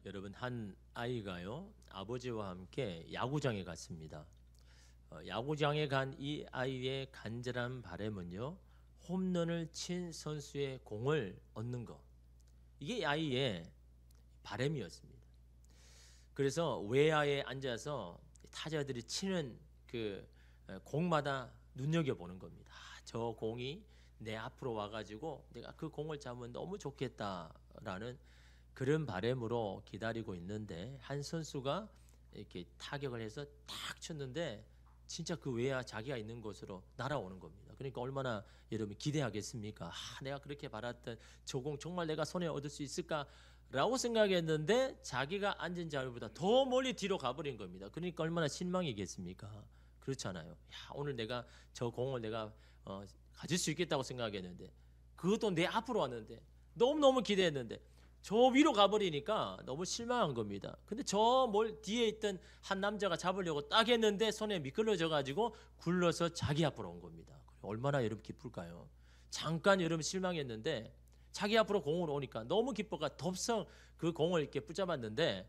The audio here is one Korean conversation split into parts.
여러분, 한 아이가요 아버지와 함께 야구장에 갔습니다. 야구장에 간 이 아이의 간절한 바람은요, 홈런을 친 선수의 공을 얻는 것, 이게 아이의 바람이었습니다. 그래서 외야에 앉아서 타자들이 치는 그 공마다 눈여겨보는 겁니다. 저 공이 내 앞으로 와가지고 내가 그 공을 잡으면 너무 좋겠다라는 그런 바람으로 기다리고 있는데, 한 선수가 이렇게 타격을 해서 탁 쳤는데 진짜 그 외야 자기가 있는 곳으로 날아오는 겁니다. 그러니까 얼마나 여러분 기대하겠습니까? 내가 그렇게 바랐던 저 공 정말 내가 손에 얻을 수 있을까라고 생각했는데 자기가 앉은 자리보다 더 멀리 뒤로 가버린 겁니다. 그러니까 얼마나 실망이겠습니까? 그렇잖아요. 오늘 내가 저 공을 내가 가질 수 있겠다고 생각했는데 그것도 내 앞으로 왔는데 너무너무 기대했는데 저 위로 가버리니까 너무 실망한 겁니다. 근데 저 뒤에 있던 한 남자가 잡으려고 딱 했는데 손에 미끄러져 가지고 굴러서 자기 앞으로 온 겁니다. 얼마나 여러분 기쁠까요? 잠깐 여러분 실망했는데 자기 앞으로 공으로 오니까 너무 기뻐가 덥석 그 공을 이렇게 붙잡았는데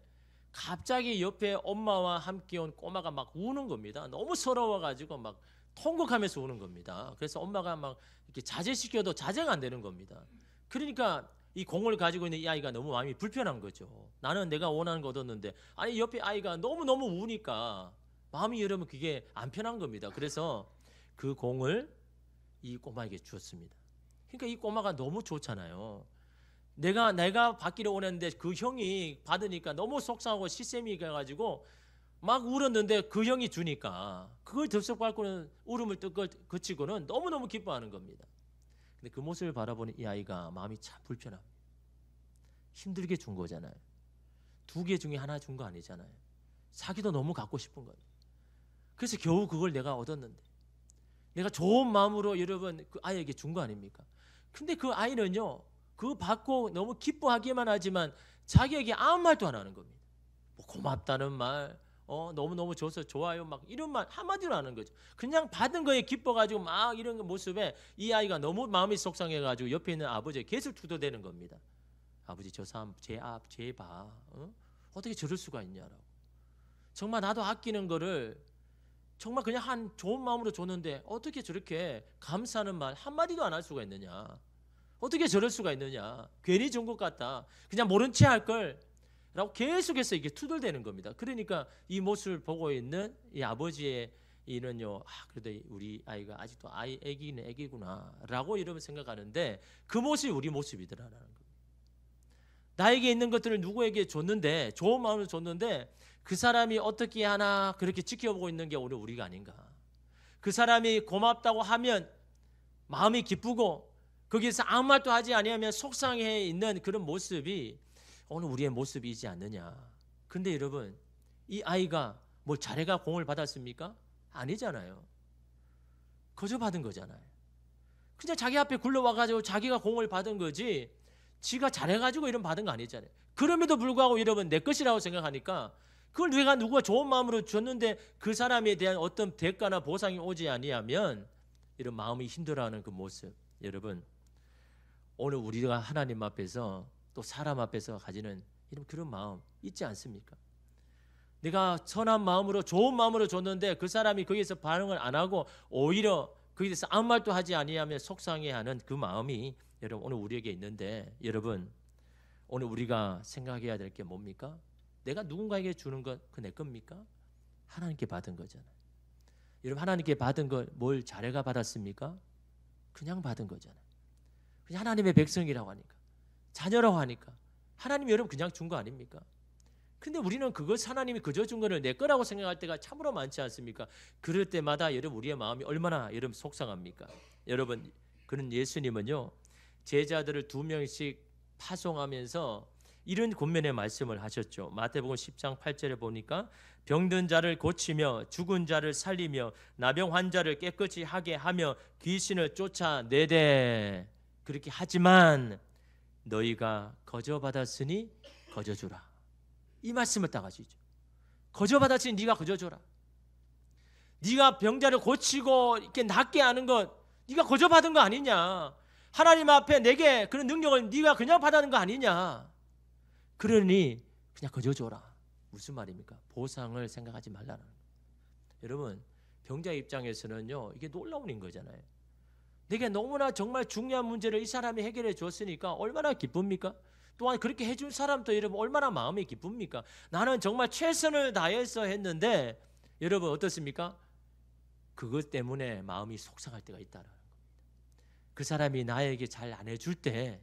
갑자기 옆에 엄마와 함께 온 꼬마가 막 우는 겁니다. 너무 서러워가지고 막 통곡하면서 우는 겁니다. 그래서 엄마가 막 이렇게 자제시켜도 자제가 안 되는 겁니다. 그러니까 이 공을 가지고 있는 이 아이가 너무 마음이 불편한 거죠. 나는 내가 원하는 거 얻었는데 아니 옆에 아이가 너무너무 우니까 마음이 여러분 그게 안 편한 겁니다. 그래서 그 공을 이 꼬마에게 주었습니다. 그러니까 이 꼬마가 너무 좋잖아요. 내가 받기를 원했는데 그 형이 받으니까 너무 속상하고 시샘이 가가지고 막 울었는데 그 형이 주니까 그걸 덥석 밟고는 울음을 그치고는 너무너무 기뻐하는 겁니다. 근데 그 모습을 바라보는 이 아이가 마음이 참 불편합니다. 힘들게 준 거잖아요. 두 개 중에 하나 준 거 아니잖아요. 자기도 너무 갖고 싶은 거예요. 그래서 겨우 그걸 내가 얻었는데 내가 좋은 마음으로 여러분 그 아이에게 준 거 아닙니까? 근데 그 아이는요, 그거 받고 너무 기뻐하기만 하지만 자기에게 아무 말도 안 하는 겁니다. 뭐 고맙다는 말, 너무너무 줘서 좋아요, 막 이런 말 한마디로 하는 거죠. 그냥 받은 거에 기뻐가지고 막 이런 모습에 이 아이가 너무 마음이 속상해가지고 옆에 있는 아버지에 계속 투덜대는 겁니다. 아버지, 저 사람 쟤 봐, 어떻게 저럴 수가 있냐라고. 정말 나도 아끼는 거를 정말 그냥 한 좋은 마음으로 줬는데 어떻게 저렇게 감사하는 말 한마디도 안 할 수가 있느냐, 어떻게 저럴 수가 있느냐, 괜히 준 것 같다, 그냥 모른 채 할 걸 라고 계속해서 이게 투덜대는 겁니다. 그러니까 이 모습을 보고 있는 이 아버지의 이는요, 그래도 우리 아이가 아직도 애기는 애기구나 라고 여러분 생각하는데 그 모습이 우리 모습이더라라는 겁니다. 나에게 있는 것들을 누구에게 줬는데, 좋은 마음으로 줬는데 그 사람이 어떻게 하나 그렇게 지켜보고 있는 게 오늘 우리가 아닌가. 그 사람이 고맙다고 하면 마음이 기쁘고 거기에서 아무 말도 하지 아니하면 속상해 있는 그런 모습이 오늘 우리의 모습이지 않느냐. 근데 여러분, 이 아이가 뭘 잘해가 공을 받았습니까? 아니잖아요. 거저 받은 거잖아요. 그냥 자기 앞에 굴러와가지고 자기가 공을 받은 거지 지가 잘해가지고 이런 받은 거 아니잖아요. 그럼에도 불구하고 여러분 내 것이라고 생각하니까 그걸 누가 좋은 마음으로 줬는데 그 사람에 대한 어떤 대가나 보상이 오지 아니하면 이런 마음이 힘들어하는 그 모습, 여러분 오늘 우리가 하나님 앞에서 또 사람 앞에서 가지는 이런 그런 마음 있지 않습니까? 내가 선한 마음으로 좋은 마음으로 줬는데 그 사람이 거기에서 반응을 안 하고 오히려 거기에 대해서 아무 말도 하지 아니하면 속상해하는 그 마음이 여러분 오늘 우리에게 있는데, 여러분 오늘 우리가 생각해야 될 게 뭡니까? 내가 누군가에게 주는 것 그 내 겁니까? 하나님께 받은 거잖아요. 여러분 하나님께 받은 걸 뭘 잘해가 받았습니까? 그냥 받은 거잖아요. 그냥 하나님의 백성이라고 하니까, 자녀라고 하니까 하나님이 여러분 그냥 준 거 아닙니까? 근데 우리는 그것 하나님이 그저 준 거를 내 거라고 생각할 때가 참으로 많지 않습니까? 그럴 때마다 여러분 우리의 마음이 얼마나 여러분 속상합니까? 여러분 그런 예수님은요, 제자들을 2명씩 파송하면서 이런 권면의 말씀을 하셨죠. 마태복음 10장 8절에 보니까 병든 자를 고치며 죽은 자를 살리며 나병 환자를 깨끗이 하게 하며 귀신을 쫓아내되, 그렇게 하지만 너희가 거저 받았으니 거저 주라. 이 말씀을 딱 하시죠. 거저 받았으니 네가 거저 줘라. 네가 병자를 고치고 이렇게 낫게 하는 것 네가 거저 받은 거 아니냐. 하나님 앞에 내게 그런 능력을 네가 그냥 받았는 거 아니냐. 그러니 그냥 그저 줘라. 무슨 말입니까? 보상을 생각하지 말라는 거예요. 여러분, 병자 입장에서는요, 이게 놀라운 인 거잖아요. 내게 너무나 정말 중요한 문제를 이 사람이 해결해 줬으니까 얼마나 기쁩니까? 또한 그렇게 해준 사람도 여러분 얼마나 마음이 기쁩니까? 나는 정말 최선을 다해서 했는데 여러분 어떻습니까? 그것 때문에 마음이 속상할 때가 있다는 겁니다. 그 사람이 나에게 잘 안 해줄 때,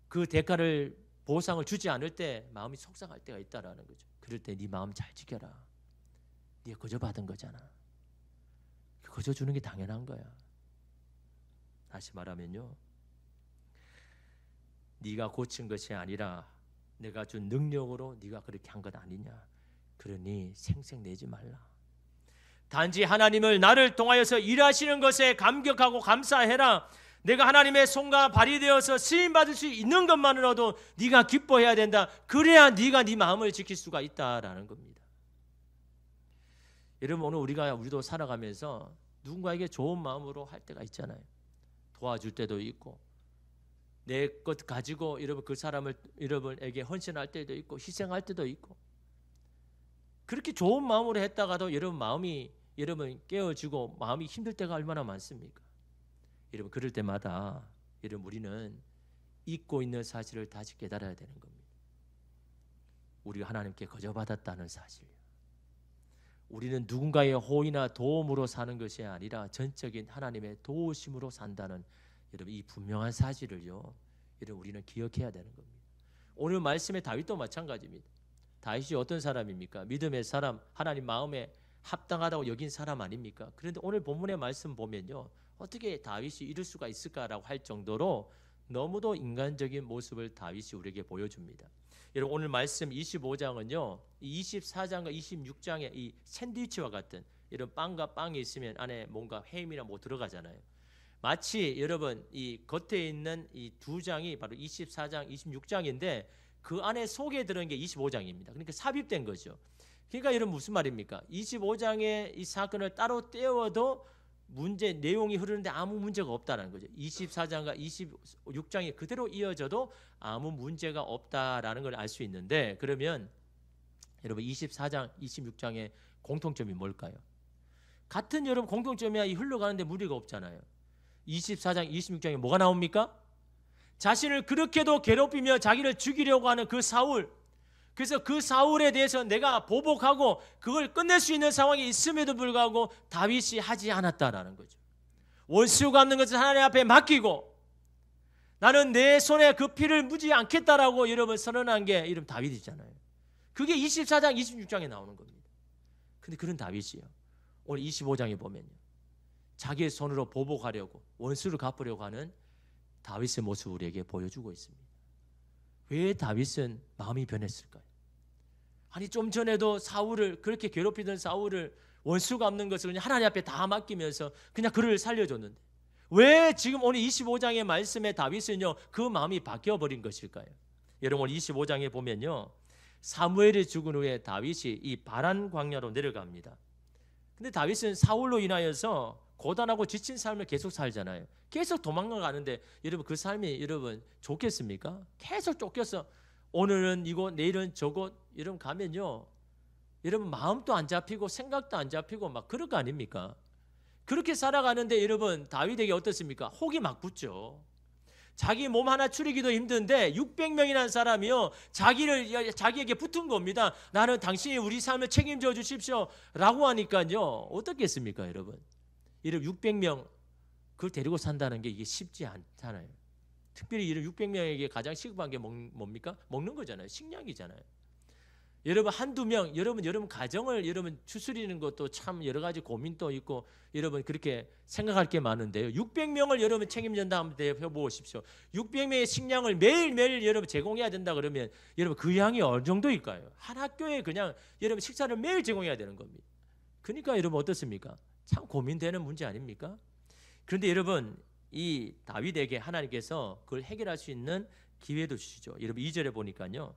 그 대가를 보상을 주지 않을 때 마음이 속상할 때가 있다라는 거죠. 그럴 때 네 마음 잘 지켜라. 네가 거저 받은 거잖아. 거저 주는 게 당연한 거야. 다시 말하면요, 네가 고친 것이 아니라 내가 준 능력으로 네가 그렇게 한 것 아니냐. 그러니 생색내지 말라. 단지 하나님을 나를 통하여서 일하시는 것에 감격하고 감사해라. 내가 하나님의 손과 발이 되어서 쓰임받을 수 있는 것만으로도 네가 기뻐해야 된다. 그래야 네가 네 마음을 지킬 수가 있다라는 겁니다. 여러분, 오늘 우리도 살아가면서 누군가에게 좋은 마음으로 할 때가 있잖아요. 도와줄 때도 있고, 내 것 가지고 여러분 그 사람을 여러분에게 헌신할 때도 있고, 희생할 때도 있고, 그렇게 좋은 마음으로 했다가도 여러분 마음이 여러분 깨어지고 마음이 힘들 때가 얼마나 많습니까? 여러분, 그럴 때마다 여러분 우리는 잊고 있는 사실을 다시 깨달아야 되는 겁니다. 우리가 하나님께 거저 받았다는 사실. 우리는 누군가의 호의나 도움으로 사는 것이 아니라 전적인 하나님의 도우심으로 산다는 여러분 이 분명한 사실을요, 여러분 우리는 기억해야 되는 겁니다. 오늘 말씀의 다윗도 마찬가지입니다. 다윗이 어떤 사람입니까? 믿음의 사람, 하나님 마음에 합당하다고 여긴 사람 아닙니까? 그런데 오늘 본문의 말씀 보면요, 어떻게 다윗이 이럴 수가 있을까라고 할 정도로 너무도 인간적인 모습을 다윗이 우리에게 보여줍니다. 여러분, 오늘 말씀 25장은요 24장과 26장의 이 샌드위치와 같은 이런 빵과 빵이 있으면 안에 뭔가 햄이나 뭐 들어가잖아요. 마치 여러분 이 겉에 있는 이 두 장이 바로 24장, 26장인데 그 안에 속에 들어있는 게 25장입니다. 그러니까 삽입된 거죠. 그러니까 여러분 무슨 말입니까? 25장의 이 사건을 따로 떼어도 문제 내용이 흐르는데 아무 문제가 없다는 거죠. 24장과 26장이 그대로 이어져도 아무 문제가 없다라는 걸 알 수 있는데, 그러면 여러분 24장, 26장의 공통점이 뭘까요? 같은 여러분 공통점이야. 이 흘러가는데 무리가 없잖아요. 24장, 26장에 뭐가 나옵니까? 자신을 그렇게도 괴롭히며 자기를 죽이려고 하는 그 사울. 그래서 그 사울에 대해서 내가 보복하고 그걸 끝낼 수 있는 상황이 있음에도 불구하고 다윗이 하지 않았다라는 거죠. 원수 갚는 것을 하나님 앞에 맡기고 나는 내 손에 그 피를 묻지 않겠다라고 여러분 선언한 게 이름 다윗이잖아요. 그게 24장, 26장에 나오는 겁니다. 근데 그런 다윗이요, 오늘 25장에 보면요, 자기의 손으로 보복하려고 원수를 갚으려고 하는 다윗의 모습을 우리에게 보여주고 있습니다. 왜 다윗은 마음이 변했을까요? 아니 좀 전에도 사울을 그렇게 괴롭히던 사울을 원수 갚는 것을 그냥 하나님 앞에 다 맡기면서 그냥 그를 살려줬는데 왜 지금 오늘 25장의 말씀에 다윗은요 그 마음이 바뀌어버린 것일까요? 여러분 25장에 보면요, 사무엘이 죽은 후에 다윗이 이 바란 광야로 내려갑니다. 근데 다윗은 사울로 인하여서 고단하고 지친 삶을 계속 살잖아요. 계속 도망가는데 여러분 그 삶이 여러분 좋겠습니까? 계속 쫓겨서 오늘은 이곳 내일은 저곳 여러분 가면요, 여러분 마음도 안 잡히고 생각도 안 잡히고 막 그럴 거 아닙니까? 그렇게 살아가는데 여러분 다윗에게 어떻습니까? 혹이 막 붙죠. 자기 몸 하나 추리기도 힘든데 600명이라는 사람이요 자기에게 붙은 겁니다. 나는 당신이 우리 삶을 책임져 주십시오 라고 하니까요 어떻겠습니까 여러분? 이런 600명 그걸 데리고 산다는 게 이게 쉽지 않잖아요. 특별히 이런 600명에게 가장 시급한 게 뭡니까? 먹는 거잖아요. 식량이잖아요. 여러분 한두 명, 여러분 가정을 여러분 추스리는 것도 참 여러 가지 고민도 있고 여러분 그렇게 생각할 게 많은데요. 600명을 여러분 책임진다 한번 해보십시오. 600명의 식량을 매일매일 여러분 제공해야 된다 그러면 여러분 그 양이 어느 정도일까요? 한 학교에 그냥 여러분 식사를 매일 제공해야 되는 겁니다. 그러니까 여러분 어떻습니까? 참 고민되는 문제 아닙니까? 그런데 여러분 이 다윗에게 하나님께서 그걸 해결할 수 있는 기회도 주시죠. 여러분 2절에 보니까요,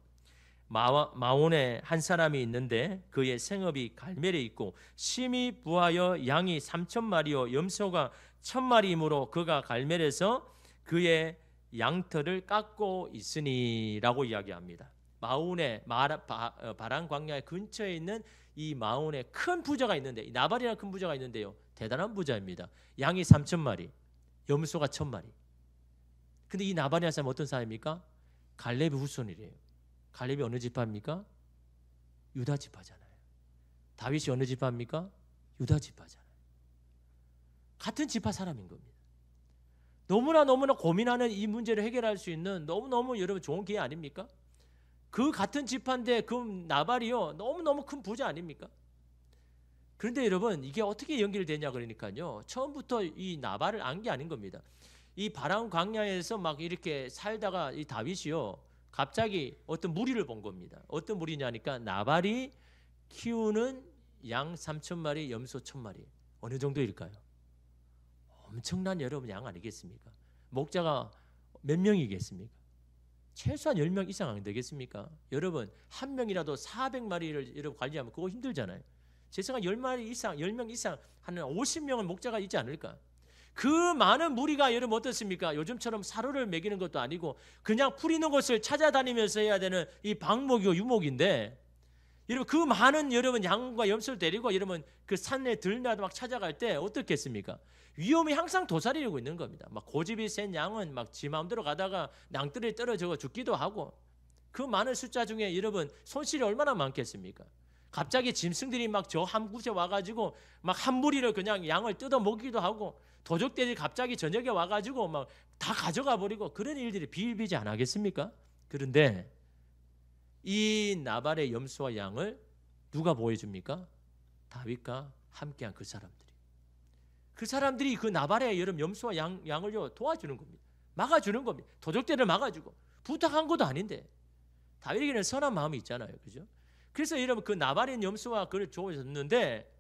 마온에 한 사람이 있는데 그의 생업이 갈멜에 있고 심히 부하여 양이 3,000마리요 염소가 1,000마리이므로 그가 갈멜에서 그의 양털을 깎고 있으니라고 이야기합니다. 마온의 바란 광야 근처에 있는 이 마온에 큰 부자가 있는데, 이 나발이라는 큰 부자가 있는데요, 대단한 부자입니다. 양이 3,000마리, 염소가 1,000마리. 근데 이 나발이라는 사람은 어떤 사람입니까? 갈렙의 후손이래요. 갈렙이 어느 지파입니까? 유다 지파잖아요. 다윗이 어느 지파입니까? 유다 지파잖아요. 같은 지파 사람인 겁니다. 너무나 고민하는 이 문제를 해결할 수 있는 너무너무 여러분 좋은 기회 아닙니까? 그 같은 지파인데 그 나발이요, 너무너무 큰 부자 아닙니까? 그런데 여러분, 이게 어떻게 연결되냐 그러니까요, 처음부터 이 나발을 안 게 아닌 겁니다. 이 바람 광야에서 막 이렇게 살다가 이 다윗이요, 갑자기 어떤 무리를 본 겁니다. 어떤 무리냐니까 나발이 키우는 양 3,000마리, 염소 1,000마리. 어느 정도일까요? 엄청난 여러분 양 아니겠습니까? 목자가 몇 명이겠습니까? 최소한 10명 이상 안 되겠습니까? 여러분, 한 명이라도 400마리를 여러분 관리하면 그거 힘들잖아요. 제 생각 10마리 이상, 10명 이상 하는 50명은 목자가 있지 않을까? 그 많은 무리가 여러분 어떻습니까? 요즘처럼 사료를 먹이는 것도 아니고 그냥 풀 있는 곳을 찾아다니면서 해야 되는 이 방목이고 유목인데, 여러분 그 많은 여러분 양과 염소를 데리고 여러분 그 산에 들나도 막 찾아갈 때 어떻겠습니까? 위험이 항상 도사리고 있는 겁니다. 막 고집이 센 양은 막 지 마음대로 가다가 낭떠러지에 떨어져 죽기도 하고, 그 많은 숫자 중에 여러분 손실이 얼마나 많겠습니까? 갑자기 짐승들이 막 저 한 곳에 와가지고 막 한 무리를 그냥 양을 뜯어 먹기도 하고, 도적들이 갑자기 저녁에 와가지고 막 다 가져가 버리고, 그런 일들이 비일비재 안 하겠습니까? 그런데 이 나발의 염소와 양을 누가 보여줍니까? 다윗과 함께한 그 사람들이. 그 사람들이 그 나발의 여름 염소와 양을요 도와주는 겁니다. 막아주는 겁니다. 도적들을 막아주고, 부탁한 것도 아닌데. 다윗에게는 선한 마음이 있잖아요, 그죠? 그래서 여러분 그 나발의 염소와 그를 줘줬는데,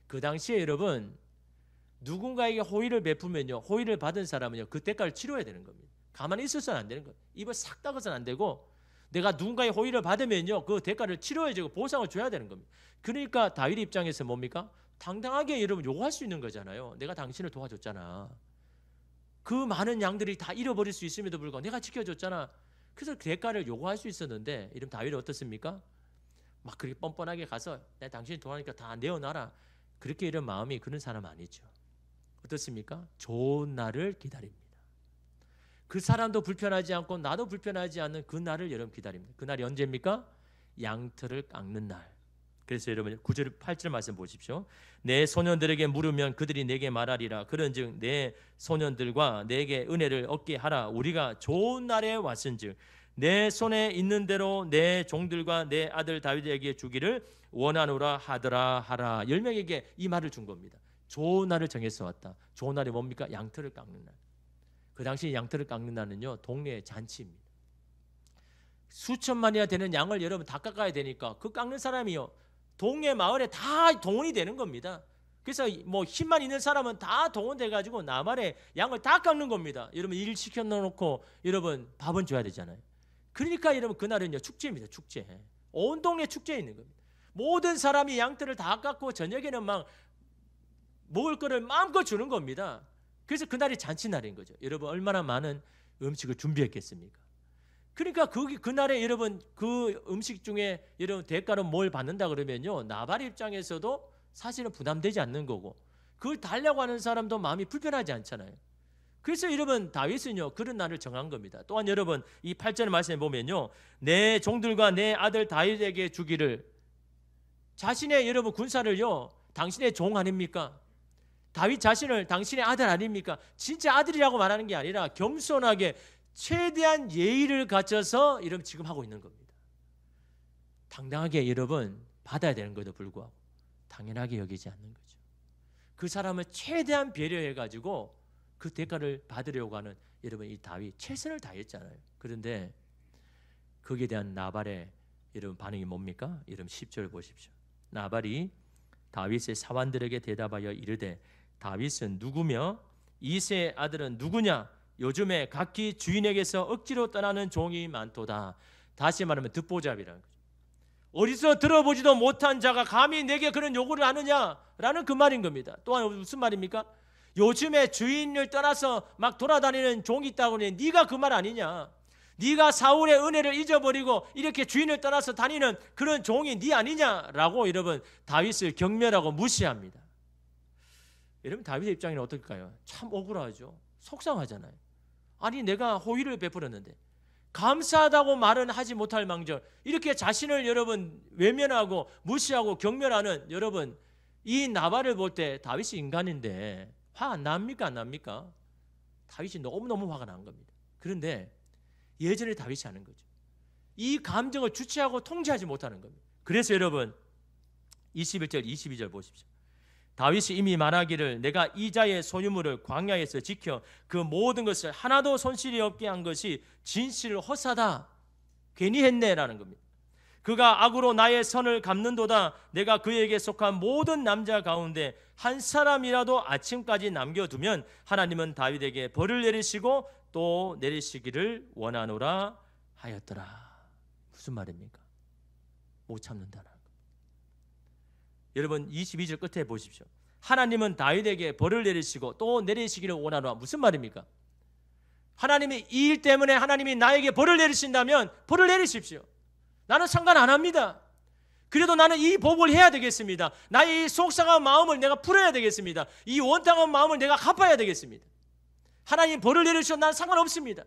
그 당시에 여러분 누군가에게 호의를 베풀면요, 호의를 받은 사람은요 그 대가를 치러야 되는 겁니다. 가만히 있어서는 안 되는 거예요. 입을 싹 닫아서는 안 되고, 내가 누군가의 호의를 받으면요 그 대가를 치러야지, 보상을 줘야 되는 겁니다. 그러니까 다윗 입장에서 뭡니까? 당당하게 여러분 요구할 수 있는 거잖아요. 내가 당신을 도와줬잖아. 그 많은 양들이 다 잃어버릴 수 있음에도 불구하고 내가 지켜줬잖아. 그래서 그 대가를 요구할 수 있었는데, 이런 다윗은 어떻습니까? 막 그렇게 뻔뻔하게 가서 내가 당신이 도와니까 다 내어놔라, 그렇게 이런 마음이 그런 사람 아니죠. 어떻습니까? 좋은 날을 기다립니다. 그 사람도 불편하지 않고 나도 불편하지 않는 그 날을 여러분 기다립니다. 그 날이 언제입니까? 양털을 깎는 날. 그래서 여러분 9절 8절 말씀 보십시오. 내 소년들에게 물으면 그들이 내게 말하리라. 그런즉 내 소년들과 내게 은혜를 얻게 하라. 우리가 좋은 날에 왔은즉 내 손에 있는 대로 내 종들과 내 아들 다윗에게 주기를 원하노라 하더라 하라. 10명에게 이 말을 준 겁니다. 좋은 날을 정해서 왔다. 좋은 날이 뭡니까? 양털을 깎는 날. 그 당시 양털을 깎는 날은요 동네의 잔치입니다. 수천만이나 되는 양을 여러분 다 깎아야 되니까 그 깎는 사람이요 동네 마을에 다 동원이 되는 겁니다. 그래서 뭐 힘만 있는 사람은 다 동원돼 가지고 나발의 양을 다 깎는 겁니다. 여러분 일 시켜 놓고 여러분 밥은 줘야 되잖아요. 그러니까 여러분 그날은요 축제입니다. 축제. 온 동네 축제에 있는 겁니다. 모든 사람이 양털을 다 깎고 저녁에는 막 먹을 거를 마음껏 주는 겁니다. 그래서 그날이 잔치날인 거죠. 여러분 얼마나 많은 음식을 준비했겠습니까? 그러니까 그날에 여러분 그 음식 중에 여러분 대가로 뭘 받는다 그러면요 나발 입장에서도 사실은 부담되지 않는 거고, 그걸 달라고 하는 사람도 마음이 불편하지 않잖아요. 그래서 여러분 다윗은요 그런 날을 정한 겁니다. 또한 여러분 이 8절 말씀에 보면요 내 종들과 내 아들 다윗에게 주기를, 자신의 여러분 군사를요 당신의 종 아닙니까? 다윗 자신을 당신의 아들 아닙니까? 진짜 아들이라고 말하는 게 아니라 겸손하게 최대한 예의를 갖춰서 여러분 지금 하고 있는 겁니다. 당당하게 여러분 받아야 되는 것에도 불구하고 당연하게 여기지 않는 거죠. 그 사람을 최대한 배려해가지고 그 대가를 받으려고 하는 여러분 이 다윗 최선을 다했잖아요. 그런데 거기에 대한 나발의 여러분 반응이 뭡니까? 여러분 10절 보십시오. 나발이 다윗의 사환들에게 대답하여 이르되 다윗은 누구며 이새의 아들은 누구냐? 요즘에 각기 주인에게서 억지로 떠나는 종이 많도다. 다시 말하면 듣보잡이라는 거죠. 어디서 들어보지도 못한 자가 감히 내게 그런 요구를 하느냐라는 그 말인 겁니다. 또한 무슨 말입니까? 요즘에 주인을 떠나서 막 돌아다니는 종이 있다고 하니 네가 그 말 아니냐? 네가 사울의 은혜를 잊어버리고 이렇게 주인을 떠나서 다니는 그런 종이 네 아니냐라고 여러분 다윗을 경멸하고 무시합니다. 여러분 다윗의 입장에는 어떨까요? 참 억울하죠. 속상하잖아요. 아니 내가 호의를 베풀었는데 감사하다고 말은 하지 못할 망정 이렇게 자신을 여러분 외면하고 무시하고 경멸하는 여러분 이 나발을 볼 때 다윗이 인간인데 화 안 납니까? 안 납니까? 다윗이 너무너무 화가 난 겁니다. 그런데 예전에 다윗이 하는 거죠. 이 감정을 주체하고 통제하지 못하는 겁니다. 그래서 여러분 21절 22절 보십시오. 다윗이 이미 말하기를 내가 이자의 소유물을 광야에서 지켜 그 모든 것을 하나도 손실이 없게 한 것이 진실 허사다. 괜히 했네라는 겁니다. 그가 악으로 나의 선을 갚는도다. 내가 그에게 속한 모든 남자 가운데 한 사람이라도 아침까지 남겨두면 하나님은 다윗에게 벌을 내리시고 또 내리시기를 원하노라 하였더라. 무슨 말입니까? 못 참는다는 거. 여러분 22절 끝에 보십시오. 하나님은 다윗에게 벌을 내리시고 또 내리시기를 원하노라. 무슨 말입니까? 하나님이 이 일 때문에 하나님이 나에게 벌을 내리신다면 벌을 내리십시오. 나는 상관 안 합니다. 그래도 나는 이 복을 해야 되겠습니다. 나의 이 속상한 마음을 내가 풀어야 되겠습니다. 이 원통한 마음을 내가 갚아야 되겠습니다. 하나님 벌을 내리셔도 난 상관없습니다.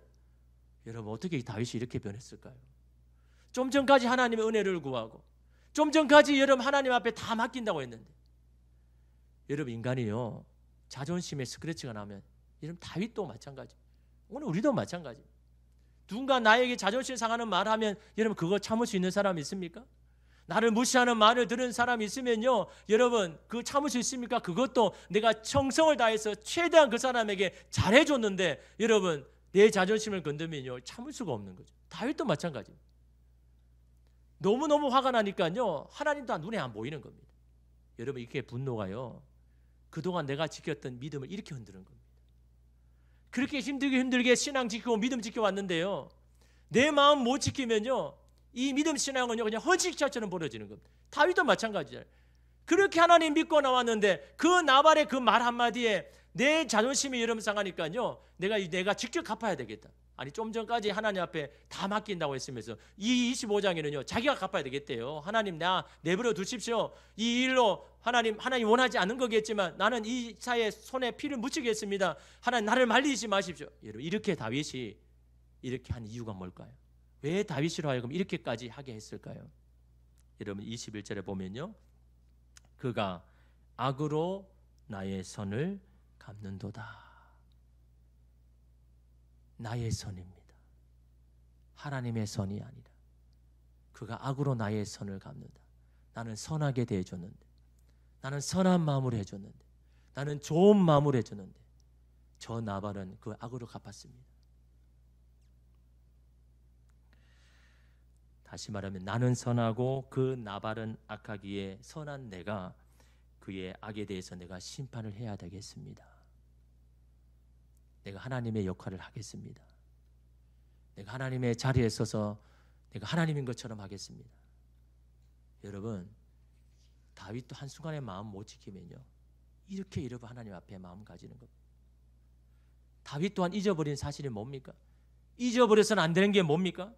여러분 어떻게 다윗이 이렇게 변했을까요? 좀 전까지 하나님의 은혜를 구하고 좀 전까지 여러분 하나님 앞에 다 맡긴다고 했는데 여러분 인간이요 자존심에 스크래치가 나면 여러분 다윗도 마찬가지 오늘 우리도 마찬가지 누군가 나에게 자존심 상하는 말을 하면 여러분 그거 참을 수 있는 사람이 있습니까? 나를 무시하는 말을 들은 사람이 있으면요 여러분 그거 참을 수 있습니까? 그것도 내가 정성을 다해서 최대한 그 사람에게 잘해줬는데 여러분 내 자존심을 건드면요 참을 수가 없는 거죠. 다윗도 마찬가지입니다. 너무너무 화가 나니까요 하나님도 눈에 안 보이는 겁니다. 여러분 이렇게 분노가요 그동안 내가 지켰던 믿음을 이렇게 흔드는 겁니다. 그렇게 힘들게 신앙 지키고 믿음 지켜왔는데요 내 마음 못 지키면요 이 믿음 신앙은요 그냥 헌식자처럼 벌어지는 겁니다. 다윗도 마찬가지예요. 그렇게 하나님 믿고 나왔는데 그 나발의 그 말 한마디에 내 자존심이 여러분 상하니까요 내가 직접 갚아야 되겠다. 아니 좀 전까지 하나님 앞에 다 맡긴다고 했으면서 이 25장에는요 자기가 갚아야 되겠대요. 하나님 나 내버려 두십시오. 이 일로 하나님 원하지 않는 거겠지만 나는 이 사의 손에 피를 묻히겠습니다. 하나님 나를 말리지 마십시오. 여러분 이렇게 다윗이 이렇게 한 이유가 뭘까요? 왜 다윗으로 하여금 이렇게까지 하게 했을까요? 여러분 21절에 보면요 그가 악으로 나의 선을 갚는도다. 나의 선입니다. 하나님의 선이 아니라 그가 악으로 나의 선을 갚는다. 나는 선하게 대해줬는데 나는 선한 마음으로 해줬는데 나는 좋은 마음으로 해줬는데 저 나발은 그 악으로 갚았습니다. 다시 말하면 나는 선하고 그 나발은 악하기에 선한 내가 그의 악에 대해서 내가 심판을 해야 되겠습니다. 내가 하나님의 역할을 하겠습니다. 내가 하나님의 자리에 서서 내가 하나님인 것처럼 하겠습니다. 여러분 다윗도 한순간에 마음 못 지키면요 이렇게 여러분 하나님 앞에 마음 가지는 겁니다. 다윗 또한 잊어버린 사실이 뭡니까? 잊어버려서는 안 되는 게 뭡니까?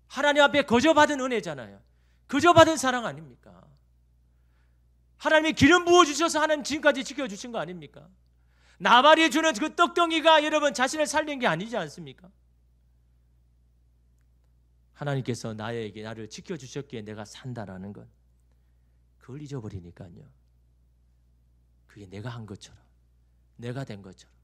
하나님 앞에 거저받은 은혜잖아요. 거저받은 사랑 아닙니까? 하나님이 기름 부어주셔서 하나님 지금까지 지켜주신 거 아닙니까? 나발이 주는 그 떡덩이가 여러분 자신을 살린 게 아니지 않습니까? 하나님께서 나를 지켜주셨기에 내가 산다라는 것 그걸 잊어버리니까요 그게 내가 한 것처럼 내가 된 것처럼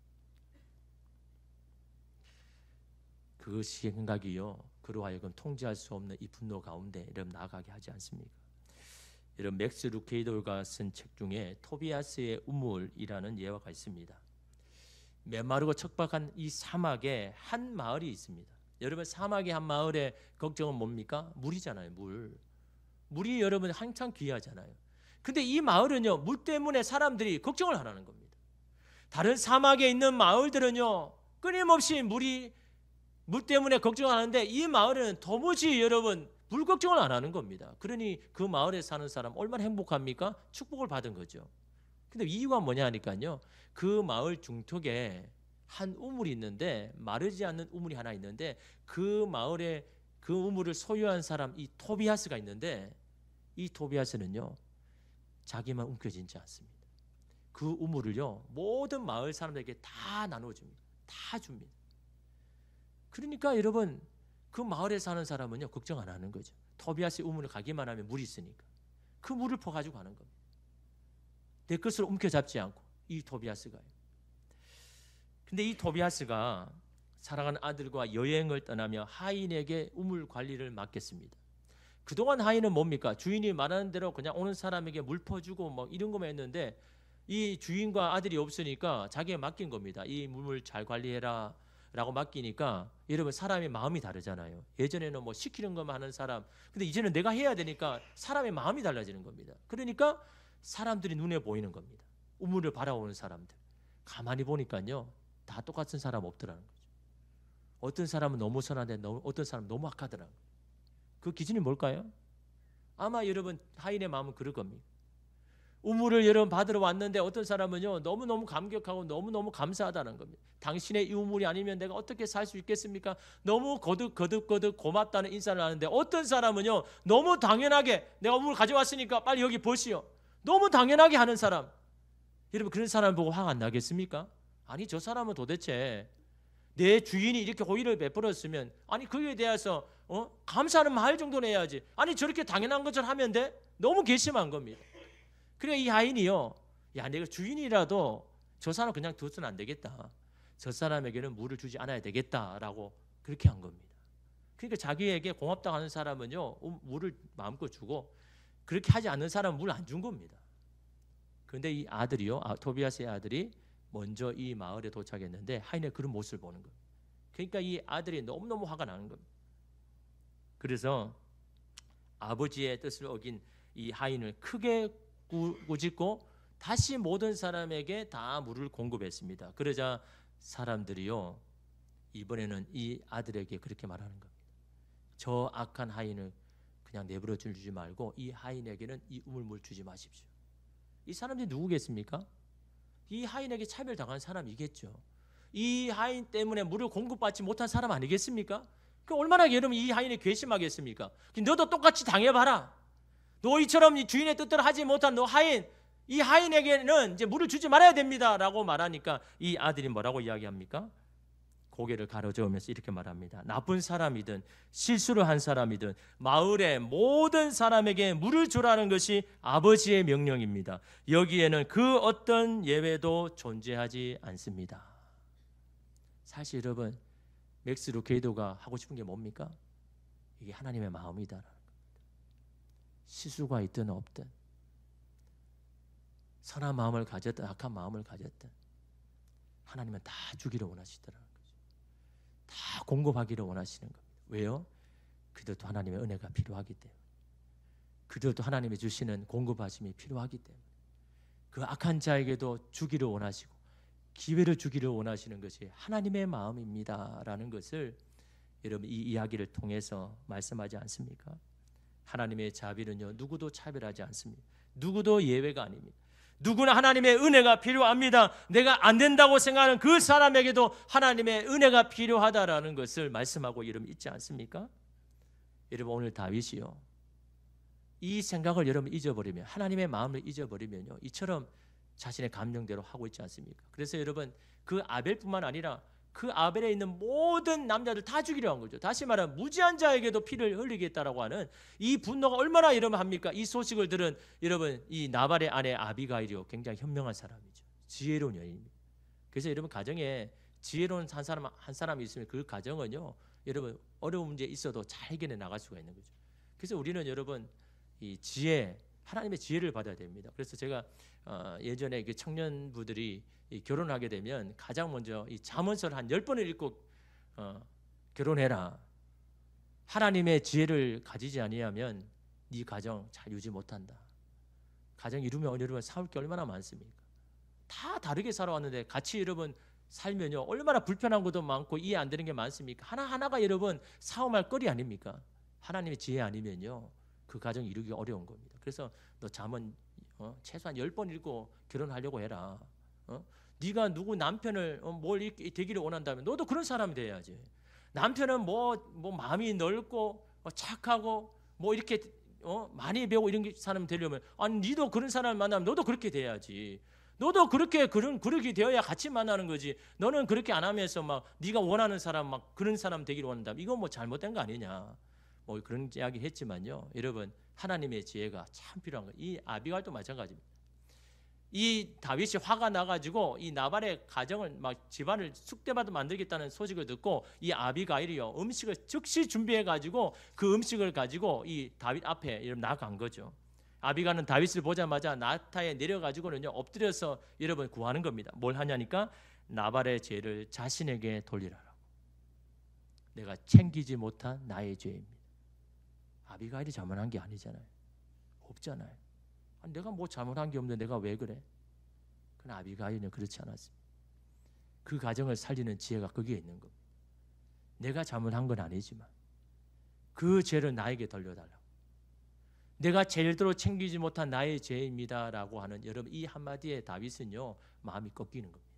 그 생각이요 그로 하여금 통제할 수 없는 이 분노 가운데 여러분 나아가게 하지 않습니까? 여러분 맥스 루케이도가 쓴 책 중에 토비아스의 우물이라는 예화가 있습니다. 메마르고 척박한 이 사막에 한 마을이 있습니다. 여러분 사막의 한 마을의 걱정은 뭡니까? 물이잖아요. 물이 여러분 한참 귀하잖아요. 근데 이 마을은요 물 때문에 사람들이 걱정을 안 하는 겁니다. 다른 사막에 있는 마을들은요 끊임없이 물 때문에 걱정하는데 이 마을은 도무지 여러분 물 걱정을 안 하는 겁니다. 그러니 그 마을에 사는 사람 얼마나 행복합니까? 축복을 받은 거죠. 근데 이유가 뭐냐 하니까요 그 마을 중턱에 한 우물이 있는데 마르지 않는 우물이 하나 있는데 그 마을에 그 우물을 소유한 사람 이 토비아스가 있는데 이 토비아스는요 자기만 움켜쥐지 않습니다. 그 우물을요 모든 마을 사람들에게 다 나눠줍니다. 다 줍니다. 그러니까 여러분 그 마을에 사는 사람은요 걱정 안 하는 거죠. 토비아스 우물을 가기만 하면 물이 있으니까 그 물을 퍼가지고 가는 겁니다. 내 것을 움켜잡지 않고 이 토비아스가요. 근데 이 토비아스가 사랑하는 아들과 여행을 떠나며 하인에게 우물 관리를 맡겼습니다. 그동안 하인은 뭡니까? 주인이 말하는 대로 그냥 오는 사람에게 물 퍼주고 뭐 이런 것만 했는데 이 주인과 아들이 없으니까 자기가 맡긴 겁니다. 이 물을 잘 관리해라 라고 맡기니까 여러분 사람의 마음이 다르잖아요. 예전에는 뭐 시키는 것만 하는 사람, 근데 이제는 내가 해야 되니까 사람의 마음이 달라지는 겁니다. 그러니까 사람들이 눈에 보이는 겁니다. 우물을 바라보는 사람들 가만히 보니까요 다 똑같은 사람 없더라는 거죠. 어떤 사람은 너무 선한데 어떤 사람은 너무 악하더라고요. 그 기준이 뭘까요? 아마 여러분 하인의 마음은 그럴 겁니다. 우물을 여러분 받으러 왔는데 어떤 사람은요 너무너무 감격하고 너무너무 감사하다는 겁니다. 당신의 이 우물이 아니면 내가 어떻게 살 수 있겠습니까? 너무 거듭 고맙다는 인사를 하는데 어떤 사람은요 너무 당연하게 내가 우물 가져왔으니까 빨리 여기 보시오. 너무 당연하게 하는 사람. 여러분 그런 사람 보고 화가 안 나겠습니까? 아니 저 사람은 도대체 내 주인이 이렇게 호의를 베풀었으면 아니 그에 대해서 감사하는 말 정도는 해야지. 아니 저렇게 당연한 것처럼 하면 돼? 너무 괘씸한 겁니다. 그래 이 하인이요 야 내가 주인이라도 저 사람 그냥 둬서는 안 되겠다. 저 사람에게는 물을 주지 않아야 되겠다라고 그렇게 한 겁니다. 그러니까 자기에게 고맙다고 하는 사람은요 물을 마음껏 주고 그렇게 하지 않는 사람은 물 안 준 겁니다. 그런데 이 아들이요 토비아스의 아들이 먼저 이 마을에 도착했는데 하인의 그런 모습을 보는 거예요. 그러니까 이 아들이 너무너무 화가 나는 겁니다. 그래서 아버지의 뜻을 어긴 이 하인을 크게 꾸짖고 다시 모든 사람에게 다 물을 공급했습니다. 그러자 사람들이요 이번에는 이 아들에게 그렇게 말하는 겁니다. 저 악한 하인을 그냥 내버려 주지 말고 이 하인에게는 이 우물물 주지 마십시오. 이 사람들이 누구겠습니까? 이 하인에게 차별당한 사람이겠죠. 이 하인 때문에 물을 공급받지 못한 사람 아니겠습니까? 그 얼마나 여러분 이 하인이 괘씸하겠습니까? 너도 똑같이 당해봐라. 너희처럼 이 주인의 뜻대로 하지 못한 너 하인, 이 하인에게는 이제 물을 주지 말아야 됩니다라고 말하니까 이 아들이 뭐라고 이야기합니까? 고개를 가로저으면서 이렇게 말합니다. 나쁜 사람이든 실수를 한 사람이든 마을의 모든 사람에게 물을 주라는 것이 아버지의 명령입니다. 여기에는 그 어떤 예외도 존재하지 않습니다. 사실 여러분 맥스 루케이도가 하고 싶은 게 뭡니까? 이게 하나님의 마음이다라는 겁니다. 실수가 있든 없든 선한 마음을 가졌든 악한 마음을 가졌든 하나님은 다 주기를 원하시더라고요. 다 공급하기를 원하시는 겁니다. 왜요? 그들도 하나님의 은혜가 필요하기 때문에, 그들도 하나님이 주시는 공급하심이 필요하기 때문에 그 악한 자에게도 주기를 원하시고 기회를 주기를 원하시는 것이 하나님의 마음입니다라는 것을 여러분 이 이야기를 통해서 말씀하지 않습니까? 하나님의 자비는요 누구도 차별하지 않습니다. 누구도 예외가 아닙니다. 누구나 하나님의 은혜가 필요합니다. 내가 안 된다고 생각하는 그 사람에게도 하나님의 은혜가 필요하다라는 것을 말씀하고 여러분 있지 않습니까? 여러분 오늘 다윗이요 이 생각을 여러분 잊어버리면, 하나님의 마음을 잊어버리면요 이처럼 자신의 감정대로 하고 있지 않습니까? 그래서 여러분 그 아벨뿐만 아니라 그 아벨에 있는 모든 남자들 다 죽이려 한 거죠. 다시 말하면 무지한 자에게도 피를 흘리겠다라고 하는 이 분노가 얼마나 여러분 합니까? 이 소식을 들은 여러분 이 나발의 아내 아비가일이요 굉장히 현명한 사람이죠. 지혜로운 여인입니다. 그래서 여러분 가정에 지혜로운 한 사람이 있으면 그 가정은요 여러분 어려운 문제 있어도 잘 해결해 나갈 수가 있는 거죠. 그래서 우리는 여러분 이 지혜, 하나님의 지혜를 받아야 됩니다. 그래서 제가 예전에 그 청년부들이 이 결혼하게 되면 가장 먼저 이 잠언서를 한 10번을 읽고 결혼해라. 하나님의 지혜를 가지지 아니하면 네 가정 잘 유지 못한다. 가정 이루면 어려우면 싸울 게 얼마나 많습니까? 다 다르게 살아왔는데 같이 여러분 살면요 얼마나 불편한 것도 많고 이해 안 되는 게 많습니까? 하나하나가 여러분 싸움할 거리 아닙니까? 하나님의 지혜 아니면요 그 가정 이루기 어려운 겁니다. 그래서 너 잠언 최소한 10번 읽고 결혼하려고 해라. 네가 누구 남편을 뭘 이렇게 되기를 원한다면 너도 그런 사람이 돼야지. 남편은 뭐 마음이 넓고 착하고 뭐 이렇게 많이 배우고 이런 사람 되려면 아니 니도 그런 사람을 만나면 너도 그렇게 돼야지. 너도 그렇게 되어야 같이 만나는 거지. 너는 그렇게 안 하면서 막 네가 원하는 사람 막 그런 사람 되기를 원한다면 이건 뭐 잘못된 거 아니냐. 뭐 그런 이야기 했지만요. 여러분 하나님의 지혜가 참 필요한 거예요. 이 아비갈도 마찬가지입니다. 이 다윗이 화가 나가지고 이 나발의 가정을 막 집안을 쑥대밭을 만들겠다는 소식을 듣고 이 아비가일이요 음식을 즉시 준비해가지고 그 음식을 가지고 이 다윗 앞에 이렇게 나간 거죠. 아비가는 다윗을 보자마자 나타에 내려가지고는요 엎드려서 여러분 구하는 겁니다. 뭘 하냐니까 나발의 죄를 자신에게 돌리라라고. 내가 챙기지 못한 나의 죄입니다. 아비가일이 잘못한 게 아니잖아요. 없잖아요. 내가 뭐 잘못한 게 없는데 내가 왜 그래? 그러나 아비가일은 그렇지 않았습니다. 그 가정을 살리는 지혜가 거기에 있는 겁니다. 내가 잘못한 건 아니지만 그 죄를 나에게 돌려달라고. 내가 제대로 챙기지 못한 나의 죄입니다라고 하는 여러분 이 한마디에 다윗은요 마음이 꺾이는 겁니다.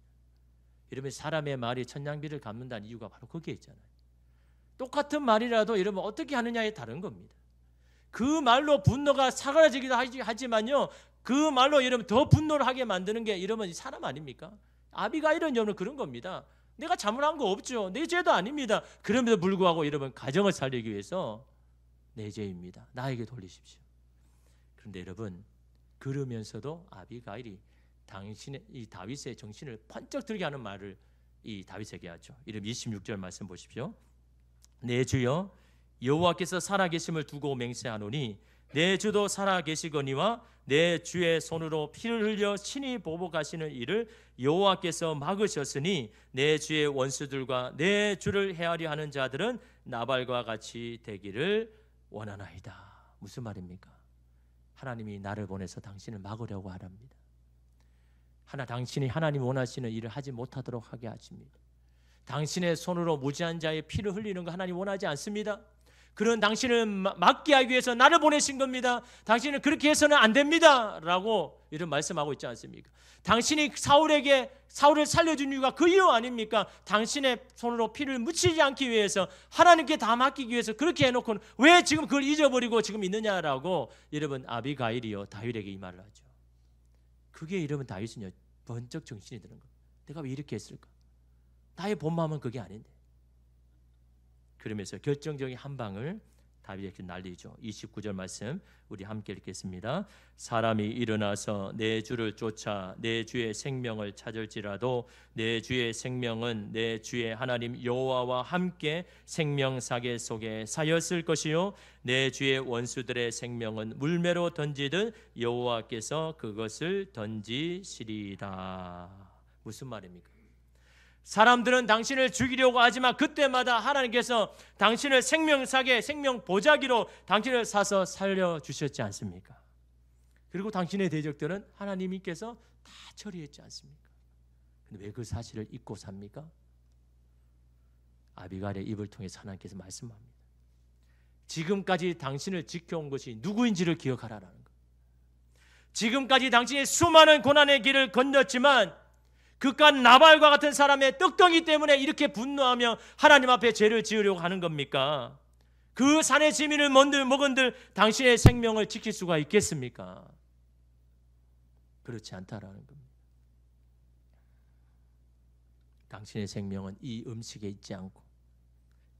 여러분 사람의 말이 천냥비를 갚는다는 이유가 바로 거기에 있잖아요. 똑같은 말이라도 여러분 어떻게 하느냐에 다른 겁니다. 그 말로 분노가 사라지기도 하지만요 그 말로 여러분 더 분노를 하게 만드는 게 여러분 사람 아닙니까? 아비가일은 여러분 그런 겁니다. 내가 잘못한 거 없죠. 내 죄도 아닙니다. 그럼에도 불구하고 여러분 가정을 살리기 위해서 내 죄입니다. 나에게 돌리십시오. 그런데 여러분 그러면서도 아비가일이 당신의 이 다윗의 정신을 번쩍 들게 하는 말을 이 다윗에게 하죠. 이름 26절 말씀 보십시오. 내 주여 여호와께서 살아계심을 두고 맹세하노니 내 주도 살아계시거니와 내 주의 손으로 피를 흘려 친히 보복하시는 일을 여호와께서 막으셨으니 내 주의 원수들과 내 주를 헤아려 하는 자들은 나발과 같이 되기를 원하나이다. 무슨 말입니까? 하나님이 나를 보내서 당신을 막으려고 하랍니다. 당신이 하나님 원하시는 일을 하지 못하도록 하게 하십니다. 당신의 손으로 무지한 자의 피를 흘리는 거 하나님 원하지 않습니다. 그런 당신을 막게 하기 위해서 나를 보내신 겁니다. 당신은 그렇게 해서는 안 됩니다 라고 이런 말씀하고 있지 않습니까? 당신이 사울을 살려준 이유가 그 이유 아닙니까? 당신의 손으로 피를 묻히지 않기 위해서 하나님께 다 맡기기 위해서 그렇게 해놓고는 왜 지금 그걸 잊어버리고 지금 있느냐라고 여러분 아비가일이요 다윗에게 이 말을 하죠. 그게 여러분 다윗은요 번쩍 정신이 드는 거예요. 내가 왜 이렇게 했을까? 나의 본 마음은 그게 아닌데. 그러면서 결정적인 한 방을 다윗에게 날리죠. 29절 말씀 우리 함께 읽겠습니다. 사람이 일어나서 내 주를 쫓아 내 주의 생명을 찾을지라도 내 주의 생명은 내 주의 하나님 여호와와 함께 생명사계 속에 사였을 것이요 내 주의 원수들의 생명은 물매로 던지듯 여호와께서 그것을 던지시리다. 무슨 말입니까? 사람들은 당신을 죽이려고 하지만 그때마다 하나님께서 당신을 생명사계, 생명보자기로 당신을 사서 살려주셨지 않습니까? 그리고 당신의 대적들은 하나님께서 다 처리했지 않습니까? 근데 왜 그 사실을 잊고 삽니까? 아비갈의 입을 통해서 하나님께서 말씀합니다. 지금까지 당신을 지켜온 것이 누구인지를 기억하라는 것. 지금까지 당신이 수많은 고난의 길을 건넜지만 그깟 나발과 같은 사람의 떡덩이 때문에 이렇게 분노하며 하나님 앞에 죄를 지으려고 하는 겁니까? 그 산의 지민을 먹은들 당신의 생명을 지킬 수가 있겠습니까? 그렇지 않다라는 겁니다. 당신의 생명은 이 음식에 있지 않고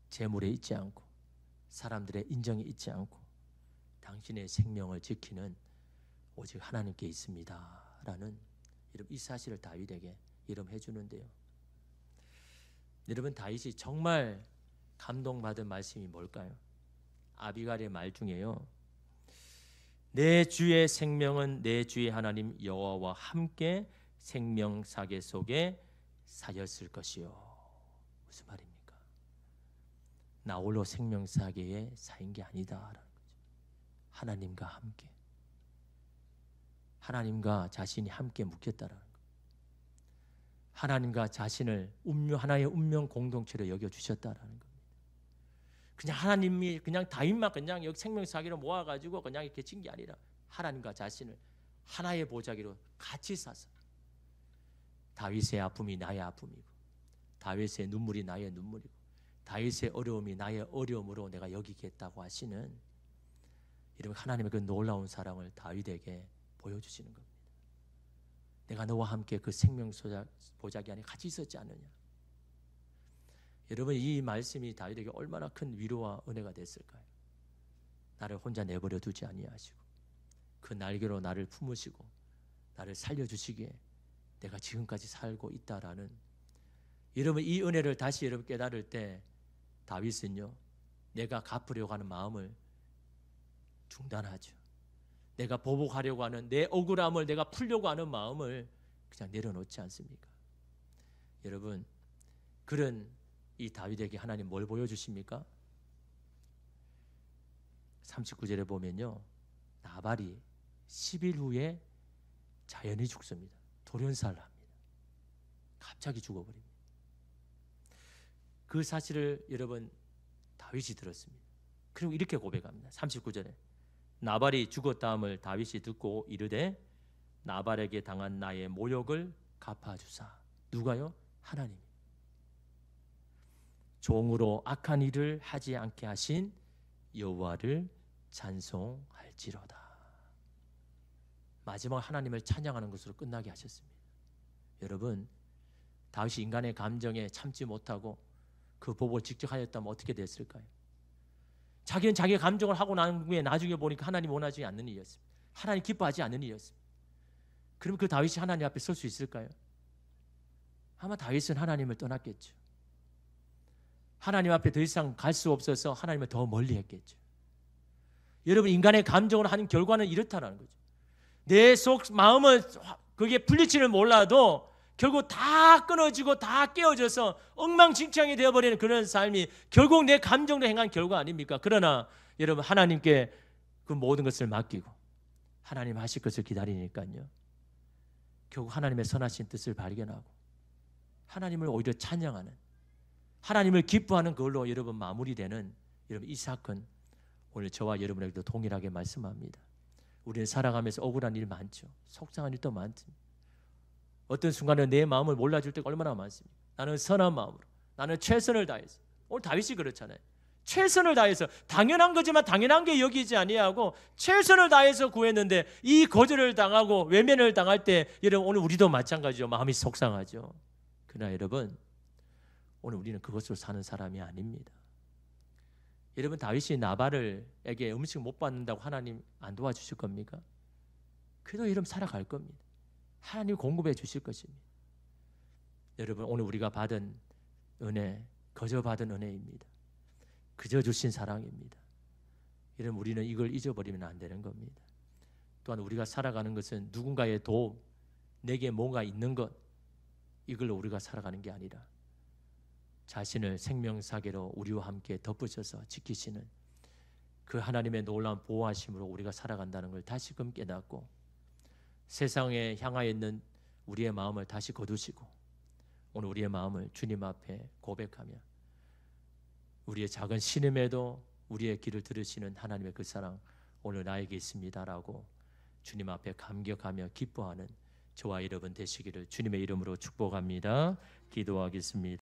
재물에 있지 않고 사람들의 인정에 있지 않고 당신의 생명을 지키는 오직 하나님께 있습니다 라는 이 사실을 다윗에게 이름 해주는데요. 여러분 다윗이 정말 감동받은 말씀이 뭘까요? 아비갈의 말 중에요. 내 주의 생명은 내 주의 하나님 여호와와 함께 생명사계 속에 사였을 것이요. 무슨 말입니까? 나 홀로 생명사계에 사인 게 아니다라는 거죠. 하나님과 함께, 하나님과 자신이 함께 묵혔다라는 것. 하나님과 자신을 하나의 운명 공동체로 여겨주셨다라는 겁니다. 그냥 하나님이 그냥 다윗만 그냥 여기 생명사기로 모아가지고 그냥 이렇게 친 게 아니라 하나님과 자신을 하나의 보자기로 같이 사서 다윗의 아픔이 나의 아픔이고 다윗의 눈물이 나의 눈물이고 다윗의 어려움이 나의 어려움으로 내가 여기겠다고 하시는 이런 하나님의 그 놀라운 사랑을 다윗에게 보여주시는 겁니다. 내가 너와 함께 그 생명 보자기 안에 같이 있었지 않느냐. 여러분, 이 말씀이 다윗에게 얼마나 큰 위로와 은혜가 됐을까요? 나를 혼자 내버려 두지 아니하시고 그 날개로 나를 품으시고 나를 살려주시기에 내가 지금까지 살고 있다라는, 여러분 이 은혜를 다시 여러분 깨달을 때 다윗은요, 내가 갚으려고 하는 마음을 중단하죠. 내가 보복하려고 하는 내 억울함을 내가 풀려고 하는 마음을 그냥 내려놓지 않습니까? 여러분, 그런 이 다윗에게 하나님 뭘 보여주십니까? 39절에 보면요, 나발이 10일 후에 자연히 죽습니다. 돌연사를 합니다. 갑자기 죽어버립니다. 그 사실을 여러분 다윗이 들었습니다. 그리고 이렇게 고백합니다. 39절에 나발이 죽었다함을 다윗이 듣고 이르되 나발에게 당한 나의 모욕을 갚아주사. 누가요? 하나님. 종으로 악한 일을 하지 않게 하신 여호와를 찬송할지로다. 마지막 하나님을 찬양하는 것으로 끝나게 하셨습니다. 여러분, 다윗이 인간의 감정에 참지 못하고 그 보복을 직접 하였다면 어떻게 됐을까요? 자기는 자기의 감정을 하고 난 후에 나중에 보니까 하나님 원하지 않는 일이었습니다. 하나님 기뻐하지 않는 일이었습니다. 그럼 그 다윗이 하나님 앞에 설 수 있을까요? 아마 다윗은 하나님을 떠났겠죠. 하나님 앞에 더 이상 갈 수 없어서 하나님을 더 멀리 했겠죠. 여러분, 인간의 감정으로 하는 결과는 이렇다는 거죠. 내 속 마음은 그게 풀릴지는 몰라도 결국 다 끊어지고 다 깨어져서 엉망진창이 되어버리는 그런 삶이 결국 내 감정으로 행한 결과 아닙니까? 그러나 여러분, 하나님께 그 모든 것을 맡기고 하나님 하실 것을 기다리니까요, 결국 하나님의 선하신 뜻을 발견하고 하나님을 오히려 찬양하는, 하나님을 기뻐하는 그걸로 여러분 마무리되는 여러분 이 사건, 오늘 저와 여러분에게도 동일하게 말씀합니다. 우리는 살아가면서 억울한 일 많죠. 속상한 일도 많습니다. 어떤 순간에 내 마음을 몰라줄 때가 얼마나 많습니까? 나는 선한 마음으로, 나는 최선을 다해서. 오늘 다윗이 그렇잖아요. 최선을 다해서, 당연한 거지만 당연한 게 여기지 아니하고 최선을 다해서 구했는데 이 거절을 당하고 외면을 당할 때 여러분, 오늘 우리도 마찬가지죠. 마음이 속상하죠. 그러나 여러분, 오늘 우리는 그것으로 사는 사람이 아닙니다. 여러분, 다윗이 나발에게 음식 못 받는다고 하나님 안 도와주실 겁니까? 그래도 여러분 살아갈 겁니다. 하나님 공급해 주실 것입니다. 여러분, 오늘 우리가 받은 은혜, 거저 받은 은혜입니다. 그저 주신 사랑입니다. 여러분, 우리는 이걸 잊어버리면 안 되는 겁니다. 또한 우리가 살아가는 것은 누군가의 도움, 내게 뭔가 있는 것, 이걸로 우리가 살아가는 게 아니라 자신을 생명사계로 우리와 함께 덮으셔서 지키시는 그 하나님의 놀라운 보호하심으로 우리가 살아간다는 걸 다시금 깨닫고 세상에 향하여 있는 우리의 마음을 다시 거두시고 오늘 우리의 마음을 주님 앞에 고백하며 우리의 작은 신음에도 우리의 길을 들으시는 하나님의 그 사랑 오늘 나에게 있습니다라고 주님 앞에 감격하며 기뻐하는 저와 여러분 되시기를 주님의 이름으로 축복합니다. 기도하겠습니다.